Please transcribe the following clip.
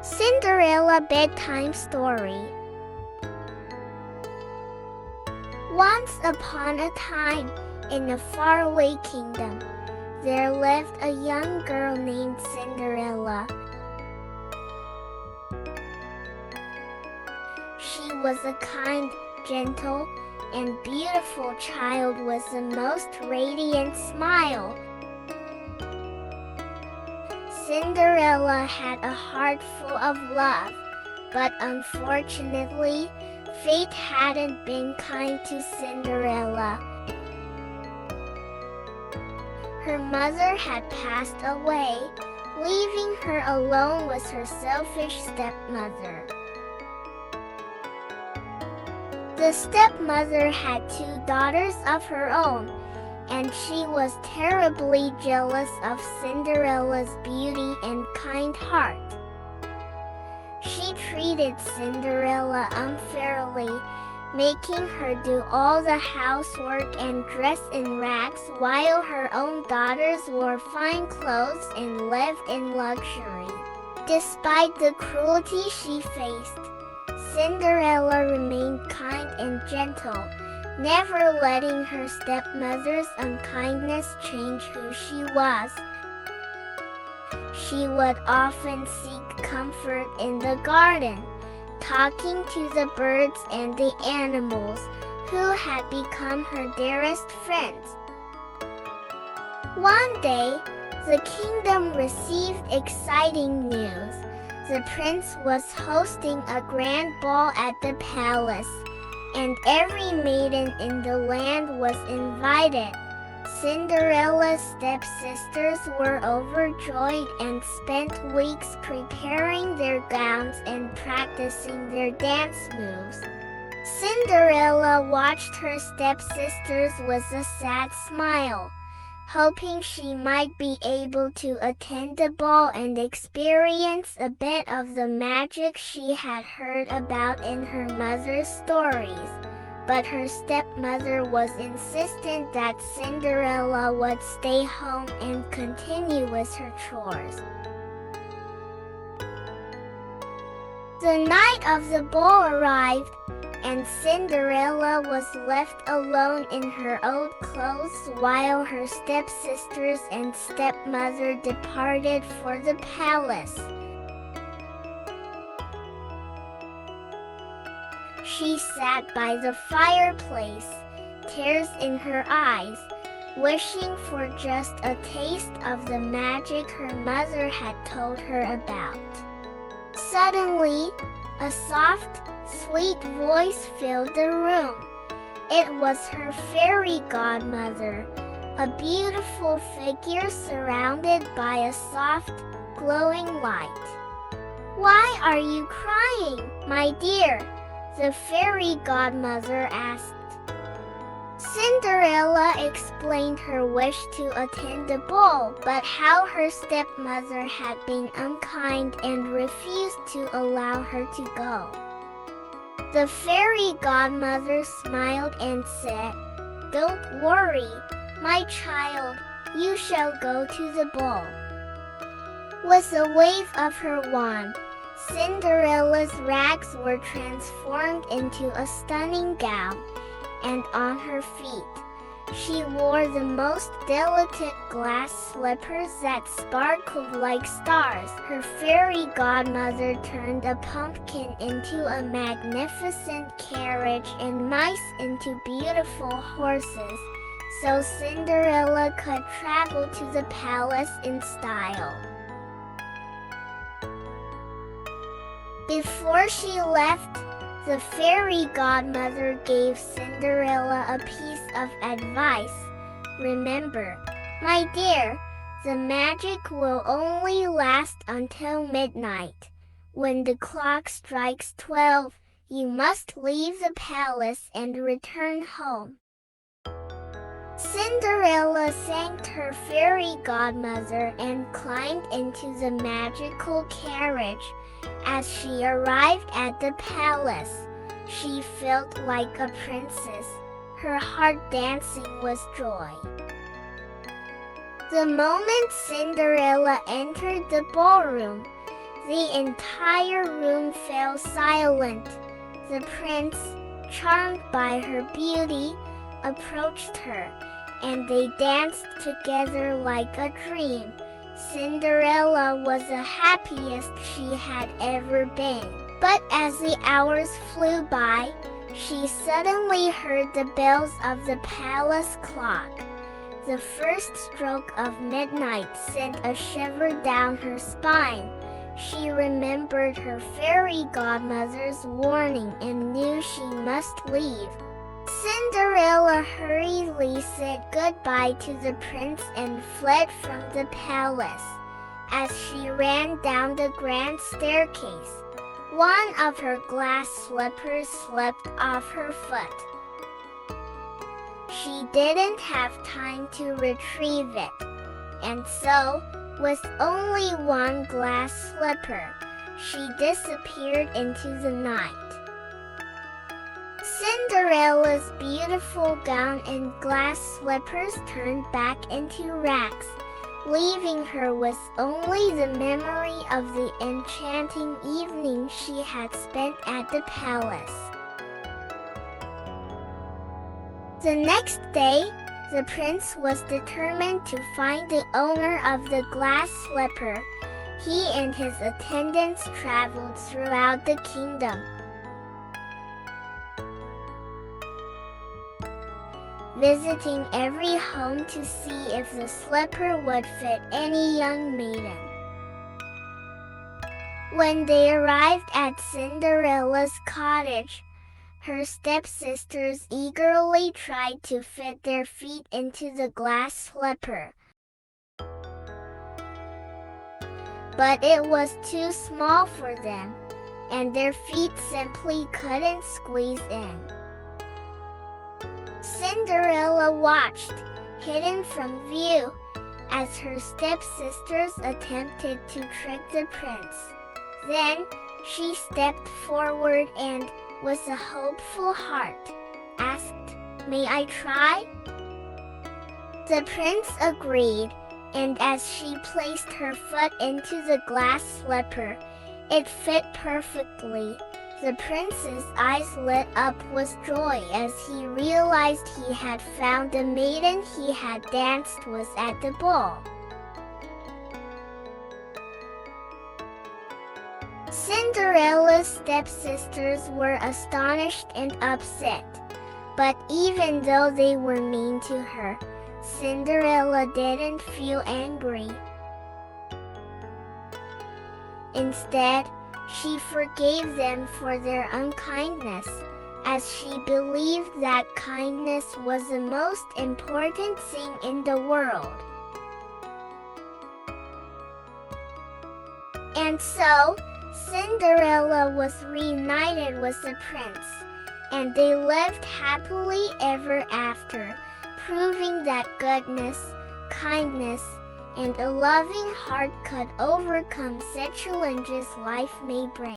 Cinderella Bedtime Story. Once upon a time, in a faraway kingdom, there lived a young girl named Cinderella. She was a kind, gentle, and beautiful child with the most radiant smile. Cinderella had a heart full of love, but unfortunately, fate hadn't been kind to Cinderella. Her mother had passed away, leaving her alone with her selfish stepmother. The stepmother had 2 daughters of her own, and she was terribly jealous of Cinderella's beauty and kind heart. She treated Cinderella unfairly, making her do all the housework and dress in rags while her own daughters wore fine clothes and lived in luxury. Despite the cruelty she faced, Cinderella remained kind and gentle, never letting her stepmother's unkindness change who she was. She would often seek comfort in the garden, talking to the birds and the animals, who had become her dearest friends. One day, the kingdom received exciting news. The prince was hosting a grand ball at the palace, and every maiden in the land was invited. Cinderella's stepsisters were overjoyed and spent weeks preparing their gowns and practicing their dance moves. Cinderella watched her stepsisters with a sad smile, hoping she might be able to attend the ball and experience a bit of the magic she had heard about in her mother's stories. But her stepmother was insistent that Cinderella would stay home and continue with her chores. The night of the ball arrived, and Cinderella was left alone in her old clothes while her stepsisters and stepmother departed for the palace. She sat by the fireplace, tears in her eyes, wishing for just a taste of the magic her mother had told her about. Suddenly, a soft, sweet voice filled the room. It was her fairy godmother, a beautiful figure surrounded by a soft, glowing light. "Why are you crying, my dear?" the fairy godmother asked. Cinderella explained her wish to attend the ball, but how her stepmother had been unkind and refused to allow her to go. The fairy godmother smiled and said, "Don't worry, my child, you shall go to the ball." With a wave of her wand, Cinderella's rags were transformed into a stunning gown, and on her feet, she wore the most delicate glass slippers that sparkled like stars. Her fairy godmother turned a pumpkin into a magnificent carriage and mice into beautiful horses, so Cinderella could travel to the palace in style. Before she left, the fairy godmother gave Cinderella a piece of advice. "Remember, my dear, the magic will only last until midnight. When the clock strikes 12, you must leave the palace and return home." Cinderella thanked her fairy godmother and climbed into the magical carriage. As she arrived at the palace, she felt like a princess, her heart dancing with joy. The moment Cinderella entered the ballroom, The entire room fell silent. The prince, charmed by her beauty, approached her, and they danced together like a dream. Cinderella was the happiest she had ever been. But as the hours flew by, she suddenly heard the bells of the palace clock. The first stroke of midnight sent a shiver down her spine. She remembered her fairy godmother's warning and knew she must leave. Cinderella hurriedly said goodbye to the prince and fled from the palace. As she ran down the grand staircase, one of her glass slippers slipped off her foot. She didn't have time to retrieve it, and so, with only one glass slipper, she disappeared into the night. Cinderella's beautiful gown and glass slippers turned back into rags, leaving her with only the memory of the enchanting evening she had spent at the palace. The next day, the prince was determined to find the owner of the glass slipper. He and his attendants traveled throughout the kingdom, visiting every home to see if the slipper would fit any young maiden. When they arrived at Cinderella's cottage, her stepsisters eagerly tried to fit their feet into the glass slipper, but it was too small for them, and their feet simply couldn't squeeze in. Cinderella watched, hidden from view, as her stepsisters attempted to trick the prince. Then, she stepped forward and, with a hopeful heart, asked, "May I try?" The prince agreed, and as she placed her foot into the glass slipper, it fit perfectly. The prince's eyes lit up with joy as he realized he had found the maiden he had danced with at the ball. Cinderella's stepsisters were astonished and upset, but even though they were mean to her, Cinderella didn't feel angry. Instead, she forgave them for their unkindness, as she believed that kindness was the most important thing in the world. And so, Cinderella was reunited with the prince, and they lived happily ever after, proving that goodness, kindness, and a loving heart could overcome such challenges life may bring.